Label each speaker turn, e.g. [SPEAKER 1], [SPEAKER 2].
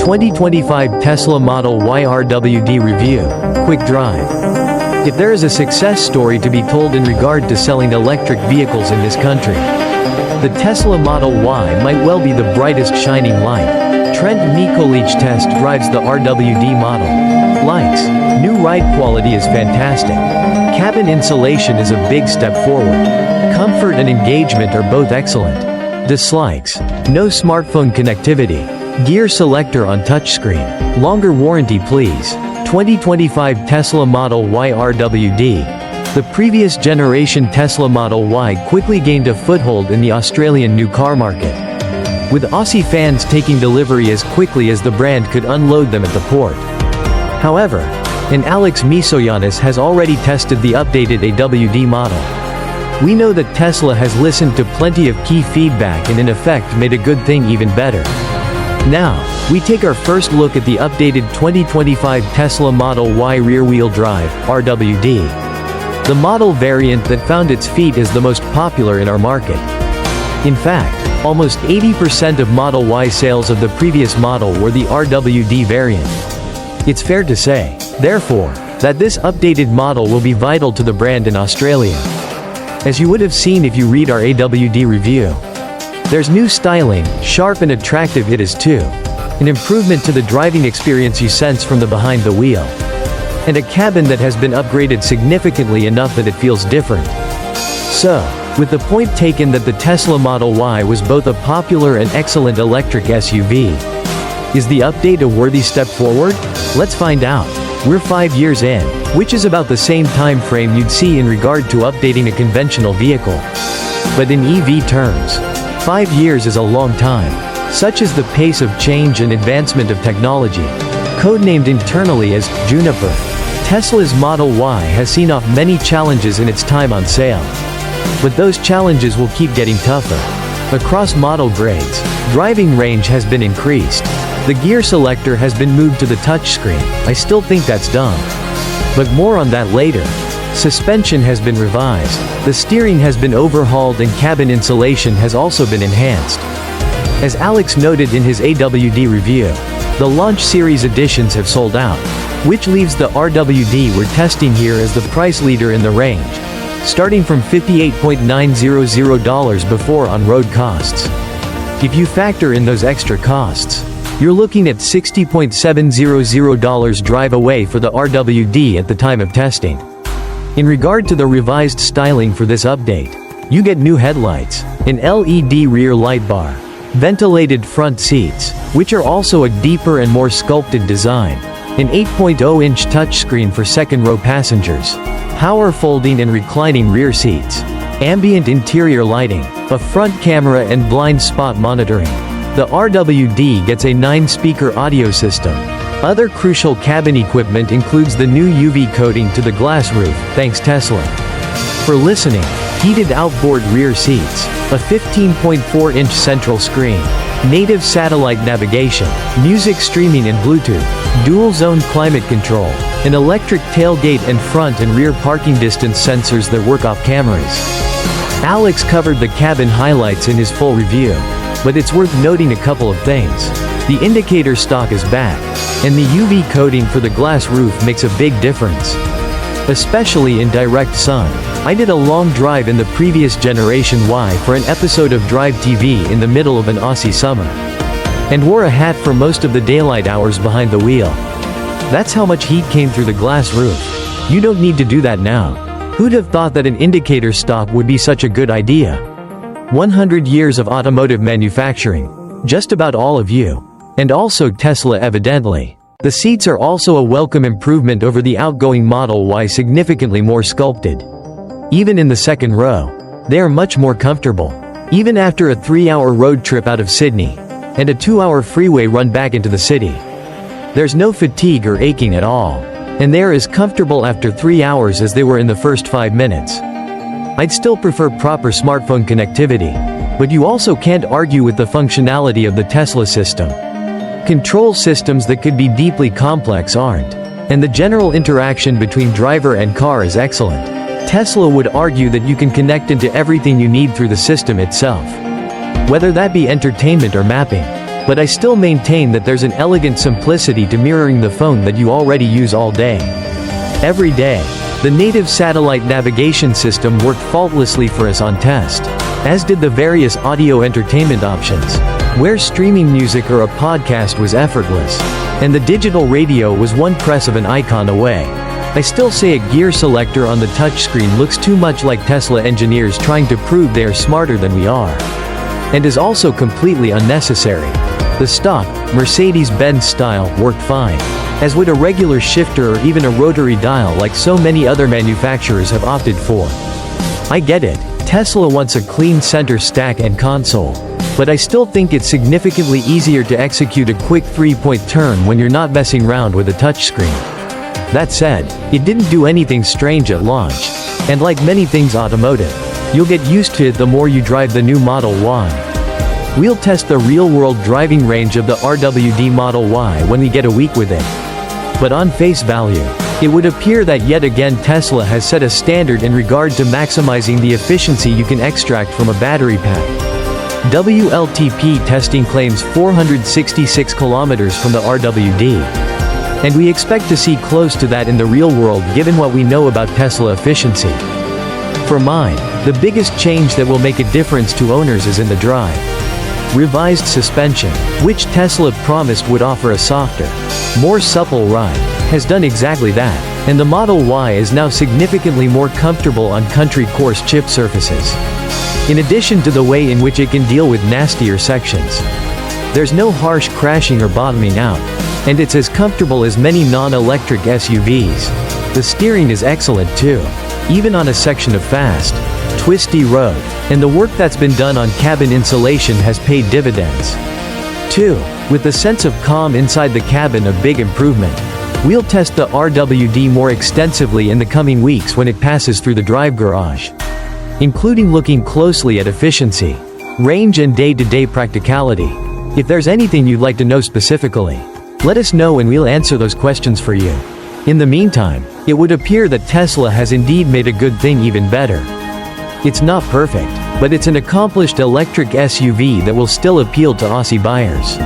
[SPEAKER 1] 2025 Tesla Model Y RWD Review, Quick Drive. If there is a success story to be told in regard to selling electric vehicles in this country, the Tesla Model Y might well be the brightest shining light. Trent Nikolic test drives the RWD model. Likes. New ride quality is fantastic. Cabin insulation is a big step forward. Comfort and engagement are both excellent. Dislikes. No smartphone connectivity. Gear selector on touchscreen. Longer warranty please. 2025 Tesla Model Y RWD. The previous generation Tesla Model Y quickly gained a foothold in the Australian new car market, with Aussie fans taking delivery as quickly as the brand could unload them at the port. However, Alex Misoyanis has already tested the updated AWD model. We know that Tesla has listened to plenty of key feedback and in effect made a good thing even better. Now, we take our first look at the updated 2025 Tesla Model Y rear-wheel drive, RWD. The model variant that found its feet as the most popular in our market. In fact, almost 80% of Model Y sales of the previous model were the RWD variant. It's fair to say, therefore, that this updated model will be vital to the brand in Australia. As you would have seen if you read our AWD review, there's new styling, sharp and attractive it is too. An improvement to the driving experience you sense from the behind the wheel. And a cabin that has been upgraded significantly enough that it feels different. So, with the point taken that the Tesla Model Y was both a popular and excellent electric SUV, is the update a worthy step forward? Let's find out. We're 5 years in, which is about the same time frame you'd see in regard to updating a conventional vehicle. But in EV terms, 5 years is a long time. Such is the pace of change and advancement of technology. Codenamed internally as Juniper, Tesla's Model Y has seen off many challenges in its time on sale. But those challenges will keep getting tougher. Across model grades, driving range has been increased. The gear selector has been moved to the touchscreen. I still think that's dumb. But more on that later. Suspension has been revised. The steering has been overhauled and cabin insulation has also been enhanced. As Alex noted in his AWD review, the launch series editions have sold out, which leaves the RWD we're testing here as the price leader in the range, starting from $58,900 before on-road costs. If you factor in those extra costs, you're looking at $60,700 drive away for the RWD at the time of testing. In regard to the revised styling for this update, you get new headlights, an LED rear light bar, ventilated front seats, which are also a deeper and more sculpted design, an 8.0-inch touchscreen for second-row passengers, power folding and reclining rear seats, ambient interior lighting, a front camera and blind spot monitoring. The RWD gets a 9-speaker audio system. Other crucial cabin equipment includes the new UV coating to the glass roof, thanks Tesla. For listening, heated outboard rear seats, a 15.4-inch central screen, native satellite navigation, music streaming and Bluetooth, dual-zone climate control, an electric tailgate and front and rear parking distance sensors that work off cameras. Alex covered the cabin highlights in his full review, but it's worth noting a couple of things. The indicator stock is back, and the UV coating for the glass roof makes a big difference. Especially in direct sun. I did a long drive in the previous generation Y for an episode of Drive TV in the middle of an Aussie summer, and wore a hat for most of the daylight hours behind the wheel. That's how much heat came through the glass roof. You don't need to do that now. Who'd have thought that an indicator stock would be such a good idea? 100 years of automotive manufacturing. Just about all of you. And also Tesla evidently. The seats are also a welcome improvement over the outgoing Model Y, significantly more sculpted. Even in the second row, they are much more comfortable. Even after a 3-hour road trip out of Sydney, and a 2-hour freeway run back into the city. There's no fatigue or aching at all. And they are as comfortable after 3 hours as they were in the first 5 minutes. I'd still prefer proper smartphone connectivity, but you also can't argue with the functionality of the Tesla system. Control systems that could be deeply complex aren't, and the general interaction between driver and car is excellent. Tesla would argue that you can connect into everything you need through the system itself. Whether that be entertainment or mapping. but I still maintain that there's an elegant simplicity to mirroring the phone that you already use all day. Every day, the native satellite navigation system worked faultlessly for us on test, as did the various audio entertainment options, where streaming music or a podcast was effortless, and the digital radio was one press of an icon away. I still say a gear selector on the touchscreen looks too much like Tesla engineers trying to prove they are smarter than we are, and is also completely unnecessary. The stock, Mercedes-Benz style, worked fine, as would a regular shifter or even a rotary dial like so many other manufacturers have opted for. I get it, Tesla wants a clean center stack and console, but I still think it's significantly easier to execute a quick 3-point turn when you're not messing around with a touchscreen. That said, it didn't do anything strange at launch, and like many things automotive, you'll get used to it the more you drive the new Model Y. We'll test the real-world driving range of the RWD Model Y when we get a week with it. But on face value, it would appear that yet again Tesla has set a standard in regard to maximizing the efficiency you can extract from a battery pack. WLTP testing claims 466 kilometers from the RWD. And we expect to see close to that in the real world given what we know about Tesla efficiency. For mine, the biggest change that will make a difference to owners is in the drive. Revised suspension, which Tesla promised would offer a softer, more supple ride, has done exactly that, and the Model Y is now significantly more comfortable on country course chip surfaces. In addition to the way in which it can deal with nastier sections. There's no harsh crashing or bottoming out, and it's as comfortable as many non-electric SUVs. The steering is excellent too, even on a section of fast, twisty road, and the work that's been done on cabin insulation has paid dividends. 2. With the sense of calm inside the cabin a big improvement. We'll test the RWD more extensively in the coming weeks when it passes through the drive garage, including looking closely at efficiency, range and day-to-day practicality. If there's anything you'd like to know specifically, let us know and we'll answer those questions for you. In the meantime, it would appear that Tesla has indeed made a good thing even better. It's not perfect, but it's an accomplished electric SUV that will still appeal to Aussie buyers.